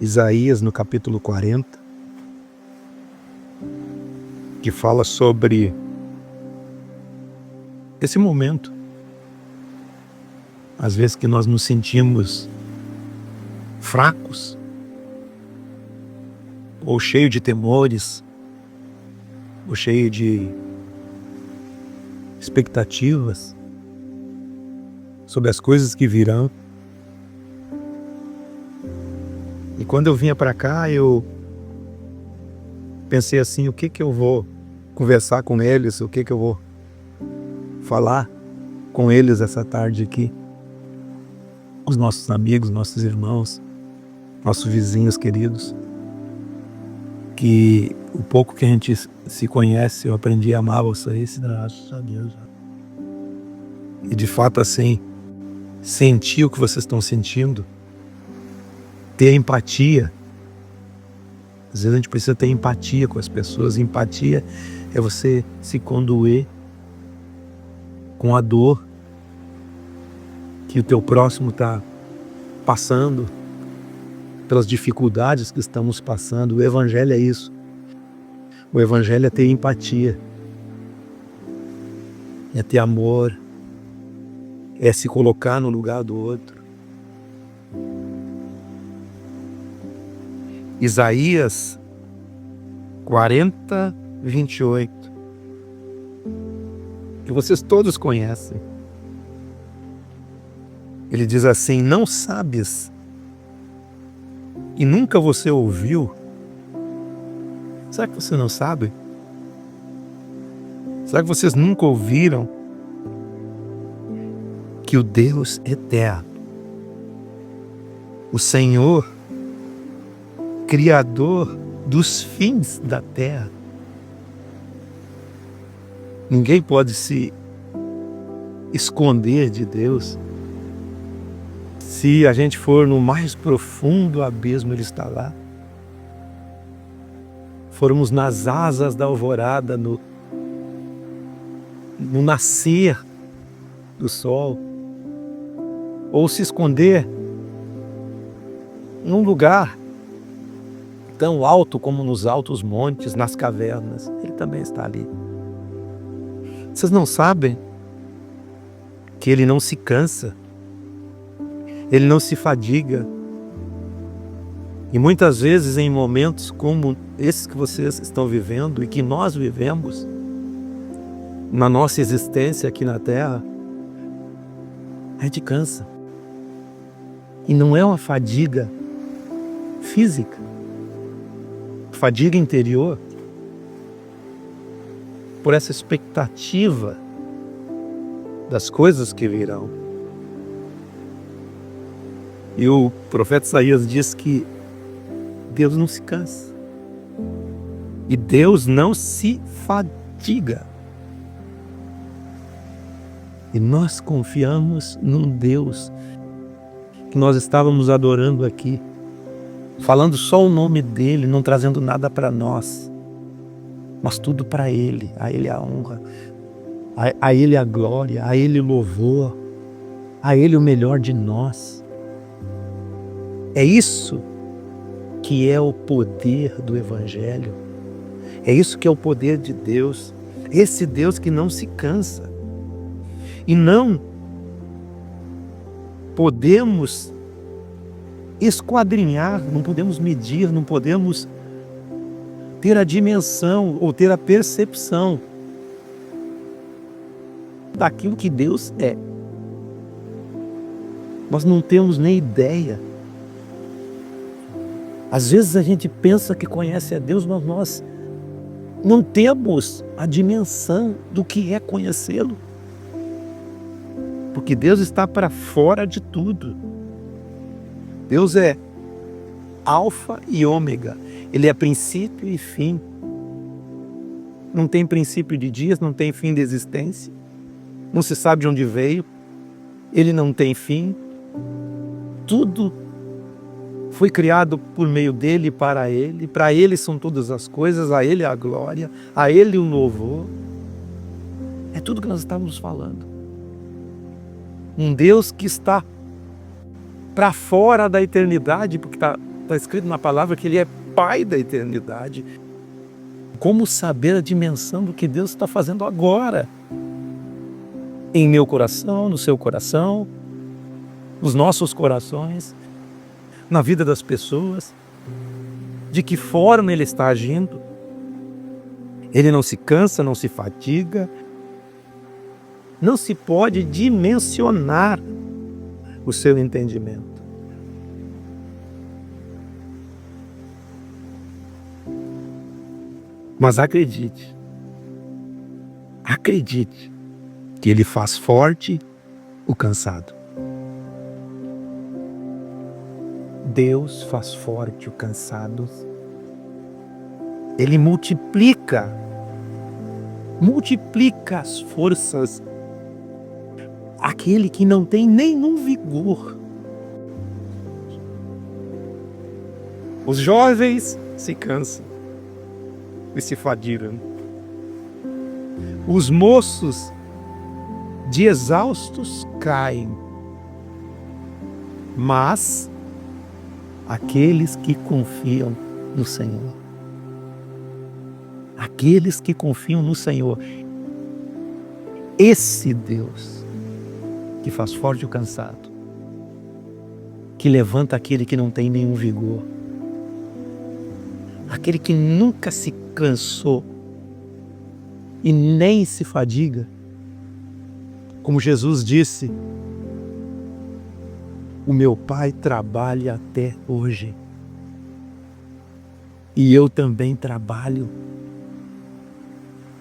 Isaías, no capítulo 40, que fala sobre esse momento, às vezes que nós nos sentimos fracos, ou cheio de temores, ou cheio de expectativas sobre as coisas que virão. E quando eu vinha para cá, eu pensei assim, o que eu vou conversar com eles, o que eu vou falar com eles essa tarde aqui. Os nossos amigos, nossos irmãos, nossos vizinhos queridos, que o pouco que a gente se conhece, eu aprendi a amar vocês, graças a Deus. E de fato assim, sentir o que vocês estão sentindo, ter empatia. Às vezes a gente precisa ter empatia com as pessoas. Empatia é você se condoer com a dor que o teu próximo está passando, pelas dificuldades que estamos passando. O Evangelho é isso. O Evangelho é ter empatia, é ter amor, é se colocar no lugar do outro. Isaías 40, 28, que vocês todos conhecem. Ele diz assim: não sabes e nunca você ouviu? Será que você não sabe? Será que vocês nunca ouviram que o Deus eterno, o Senhor, Criador dos fins da terra, ninguém pode se esconder de Deus. Se a gente for no mais profundo abismo, Ele está lá. Formos nas asas da alvorada, no nascer do sol, ou se esconder num lugar tão alto como nos altos montes, nas cavernas, Ele também está ali. Vocês não sabem que Ele não se cansa, Ele não se fadiga. E muitas vezes em momentos como esses que vocês estão vivendo e que nós vivemos na nossa existência aqui na Terra, a gente cansa. E não é uma fadiga física, fadiga interior, por essa expectativa das coisas que virão. E o profeta Isaías diz que Deus não se cansa. E Deus não se fadiga. E nós confiamos num Deus que nós estávamos adorando aqui, falando só o nome dEle, não trazendo nada para nós, mas tudo para Ele. A Ele a honra, a Ele a glória, a Ele o louvor, a Ele o melhor de nós. É isso que é o poder do Evangelho. É isso que é o poder de Deus. Esse Deus que não se cansa. E não podemos esquadrinhar, não podemos medir, não podemos ter a dimensão ou ter a percepção daquilo que Deus é. Nós não temos nem ideia. Às vezes a gente pensa que conhece a Deus, mas nós não temos a dimensão do que é conhecê-lo. Porque Deus está para fora de tudo. Deus é alfa e ômega. Ele é princípio e fim. Não tem princípio de dias, não tem fim de existência. Não se sabe de onde veio. Ele não tem fim. Tudo foi criado por meio dele e para ele. Para ele são todas as coisas, a ele a glória, a ele o louvor. É tudo que nós estávamos falando. Um Deus que está para fora da eternidade, porque está Está escrito na palavra que Ele é Pai da eternidade. Como saber a dimensão do que Deus está fazendo agora? Em meu coração, no seu coração, nos nossos corações, na vida das pessoas. De que forma Ele está agindo? Ele não se cansa, não se fatiga. Não se pode dimensionar o seu entendimento. Mas acredite que Ele faz forte o cansado. Deus faz forte o cansado. Ele multiplica as forças aquele que não tem nenhum vigor. Os jovens se cansam e se fadigam. Os moços de exaustos caem. Mas aqueles que confiam no Senhor, esse Deus que faz forte o cansado, que levanta aquele que não tem nenhum vigor, aquele que nunca se cansou e nem se fadiga, como Jesus disse: o meu Pai trabalha até hoje e eu também trabalho.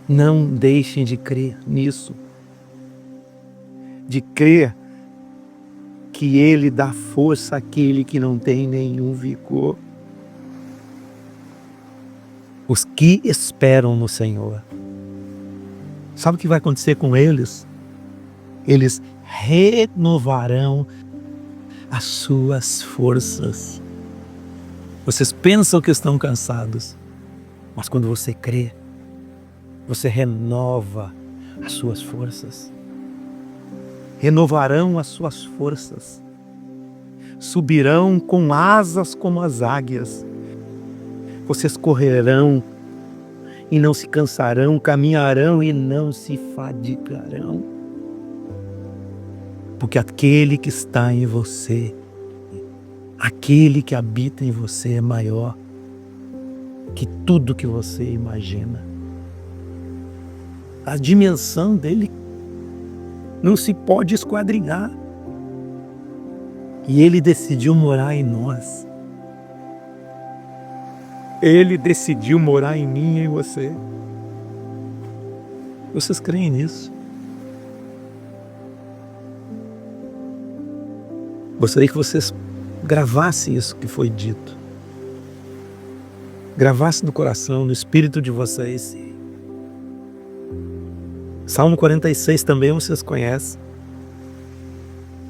Não deixem de crer nisso, de crer que Ele dá força àquele que não tem nenhum vigor. Os que esperam no Senhor, sabe o que vai acontecer com eles? Eles renovarão as suas forças. Vocês pensam que estão cansados, mas quando você crê, você renova as suas forças. Renovarão as suas forças. Subirão com asas como as águias. Vocês correrão e não se cansarão, caminharão e não se fadigarão. Porque aquele que está em você, aquele que habita em você é maior que tudo que você imagina. A dimensão dele não se pode esquadrinhar. E Ele decidiu morar em nós. Ele decidiu morar em mim e em você. Vocês creem nisso? Gostaria que vocês gravassem isso que foi dito. Gravassem no coração, no espírito de vocês. Salmo 46 também vocês conhecem.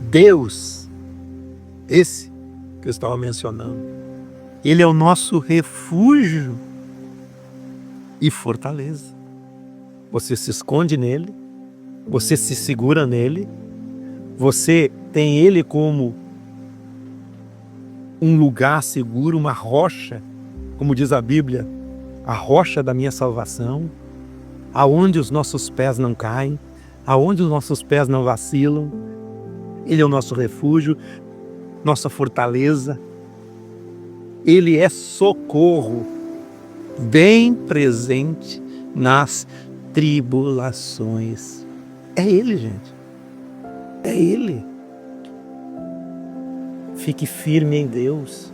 Deus, esse que eu estava mencionando, Ele é o nosso refúgio e fortaleza. Você se esconde nele, você se segura nele, você tem Ele como um lugar seguro, uma rocha, como diz a Bíblia, a rocha da minha salvação, aonde os nossos pés não caem, aonde os nossos pés não vacilam. Ele é o nosso refúgio, nossa fortaleza. Ele é socorro, bem presente nas tribulações. É Ele, gente. É Ele. Fique firme em Deus.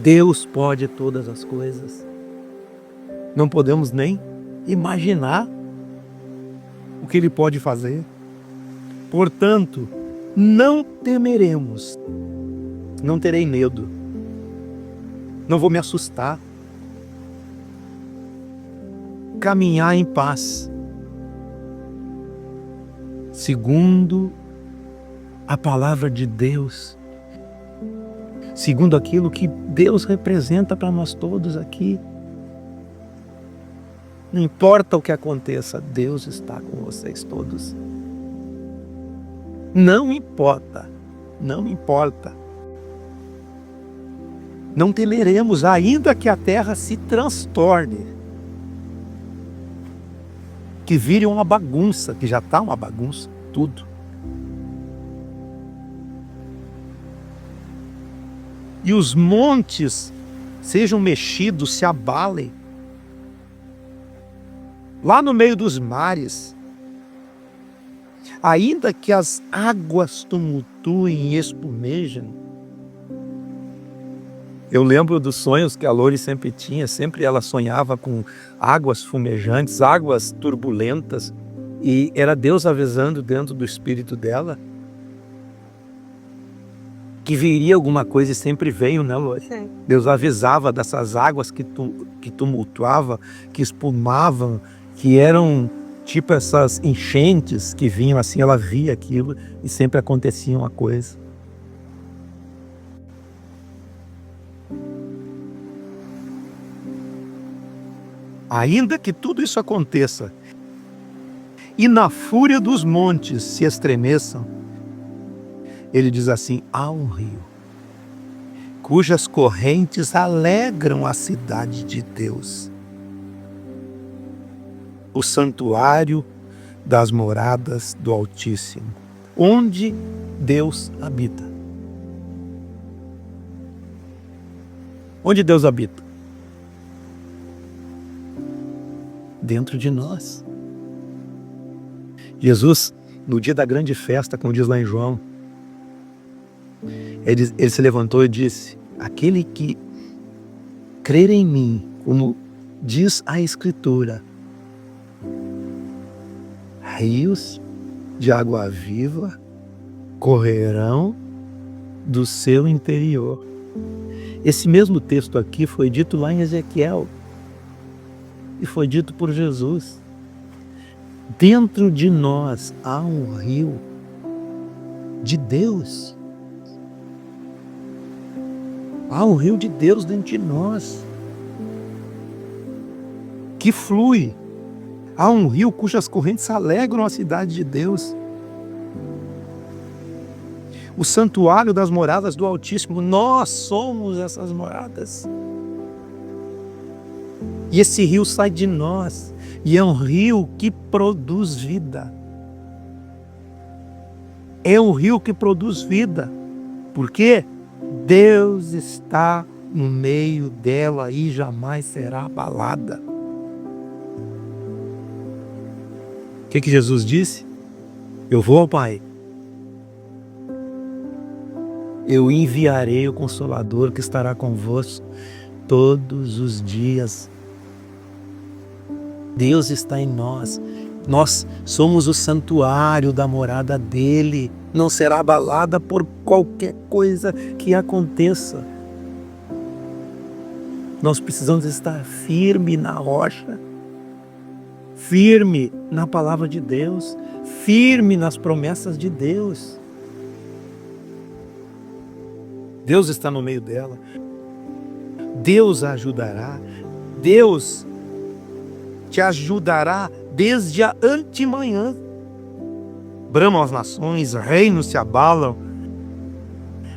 Deus pode todas as coisas. Não podemos nem imaginar o que Ele pode fazer. Portanto, não temeremos. Não terei medo. Não vou me assustar. Caminhar em paz, segundo a palavra de Deus, segundo aquilo que Deus representa para nós todos aqui. Não importa o que aconteça, Deus está com vocês todos. Não importa, não importa. Não temeremos, ainda que a terra se transtorne, que vire uma bagunça, que já está uma bagunça, tudo. E os montes sejam mexidos, se abalem. Lá no meio dos mares, ainda que as águas tumultuem e espumejem. Eu lembro dos sonhos que a Lori sempre tinha, sempre ela sonhava com águas fumejantes, águas turbulentas, e era Deus avisando dentro do espírito dela que viria alguma coisa, e sempre veio, né, Lori? Sim. Deus avisava dessas águas que tumultuavam, que espumavam, que eram tipo essas enchentes que vinham assim, ela via aquilo e sempre acontecia uma coisa. Ainda que tudo isso aconteça e na fúria dos montes se estremeçam, ele diz assim: há um rio cujas correntes alegram a cidade de Deus, o santuário das moradas do Altíssimo, onde Deus habita. Onde Deus habita? Dentro de nós. Jesus, no dia da grande festa, como diz lá em João, ele se levantou e disse: aquele que crer em mim, como diz a Escritura, rios de água viva correrão do seu interior. Esse mesmo texto aqui foi dito lá em Ezequiel e foi dito por Jesus. Dentro de nós há um rio de Deus. Há um rio de Deus dentro de nós que flui. Há um rio cujas correntes alegram a cidade de Deus. O santuário das moradas do Altíssimo, nós somos essas moradas. E esse rio sai de nós, e é um rio que produz vida. É um rio que produz vida, porque Deus está no meio dela e jamais será abalada. O que Jesus disse? Eu vou ao Pai. Eu enviarei o Consolador que estará convosco todos os dias. Deus está em nós. Nós somos o santuário da morada dele. Não será abalada por qualquer coisa que aconteça. Nós precisamos estar firme na rocha, firme na palavra de Deus, firme nas promessas de Deus. Deus está no meio dela. Deus a ajudará. Deus te ajudará desde a antemanhã. Bramam as nações, reinos se abalam,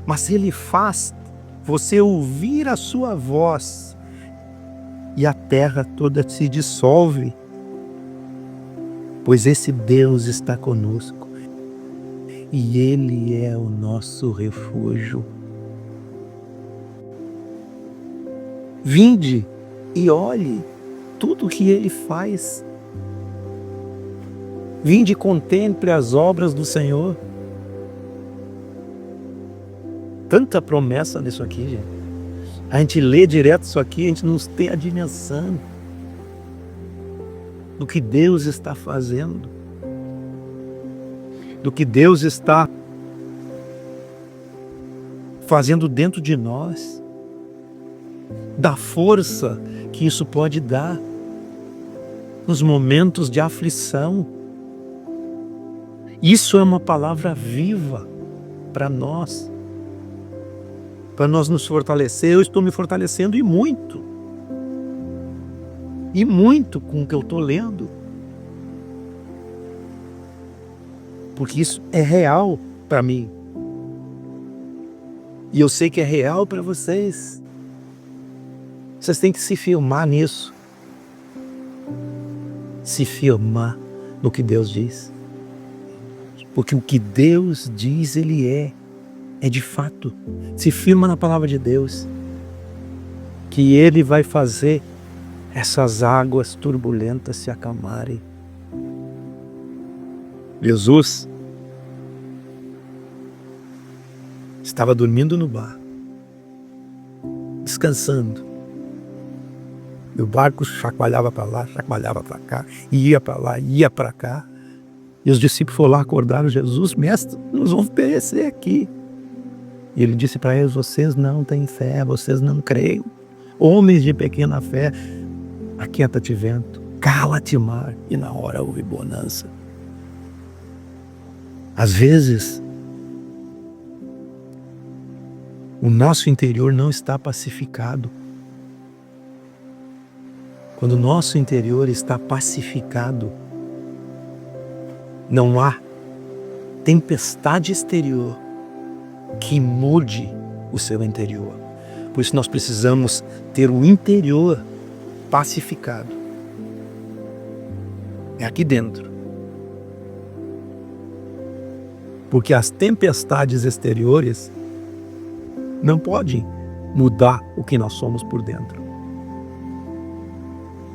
mas Ele faz você ouvir a sua voz e a terra toda se dissolve, pois esse Deus está conosco e Ele é o nosso refúgio. Vinde e olhe tudo o que Ele faz. Vinde e contemple as obras do Senhor. Tanta promessa nisso aqui, gente. A gente lê direto isso aqui, a gente não tem a dimensão do que Deus está fazendo, do que Deus está fazendo dentro de nós, da força que isso pode dar nos momentos de aflição. Isso é uma palavra viva para nós nos fortalecer. Eu estou me fortalecendo e muito com o que eu estou lendo, porque isso é real para mim e eu sei que é real para vocês. Vocês têm que se firmar nisso. Se firmar no que Deus diz. Porque o que Deus diz, Ele é de fato. Se firma na palavra de Deus, que Ele vai fazer essas águas turbulentas se acalmarem. Jesus estava dormindo no barco, descansando. E o barco chacoalhava para lá, chacoalhava para cá, ia para lá, ia para cá. E os discípulos foram lá, acordaram Jesus: mestre, nós vamos perecer aqui. E ele disse para eles: vocês não têm fé, vocês não creem. Homens de pequena fé, aquieta-te vento, cala-te mar. E na hora houve bonança. Às vezes, o nosso interior não está pacificado. Quando o nosso interior está pacificado, não há tempestade exterior que mude o seu interior. Por isso nós precisamos ter o interior pacificado. É aqui dentro. Porque as tempestades exteriores não podem mudar o que nós somos por dentro.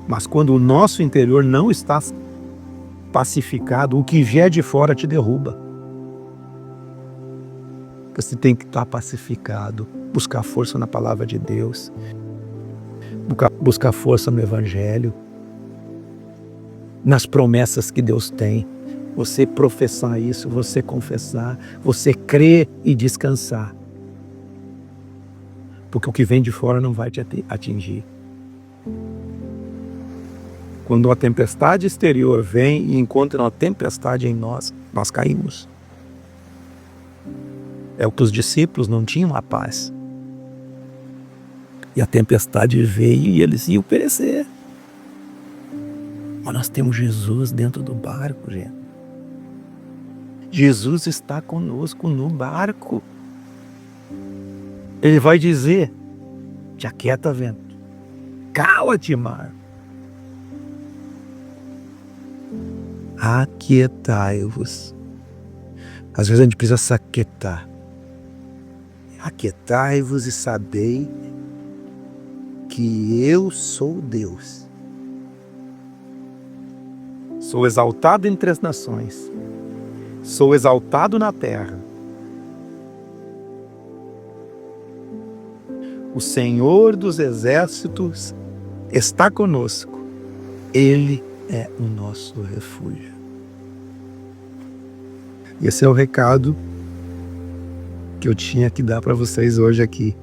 Mas quando o nosso interior não está pacificado, o que vier de fora te derruba. Você tem que estar pacificado, buscar força na palavra de Deus, buscar força no Evangelho, nas promessas que Deus tem. Você professar isso, você confessar, você crer e descansar. Porque o que vem de fora não vai te atingir. Quando a tempestade exterior vem e encontra uma tempestade em nós, nós caímos. É o que os discípulos não tinham a paz. E a tempestade veio e eles iam perecer. Mas nós temos Jesus dentro do barco, gente. Jesus está conosco no barco. Ele vai dizer: te aquieta, vento. Cala-te, mar. Aquietai-vos. Às vezes a gente precisa se aquietar. Aquietai-vos e sabei que eu sou Deus. Sou exaltado entre as nações. Sou exaltado na terra. O Senhor dos exércitos está conosco. Ele é o nosso refúgio. Esse é o recado que eu tinha que dar para vocês hoje aqui.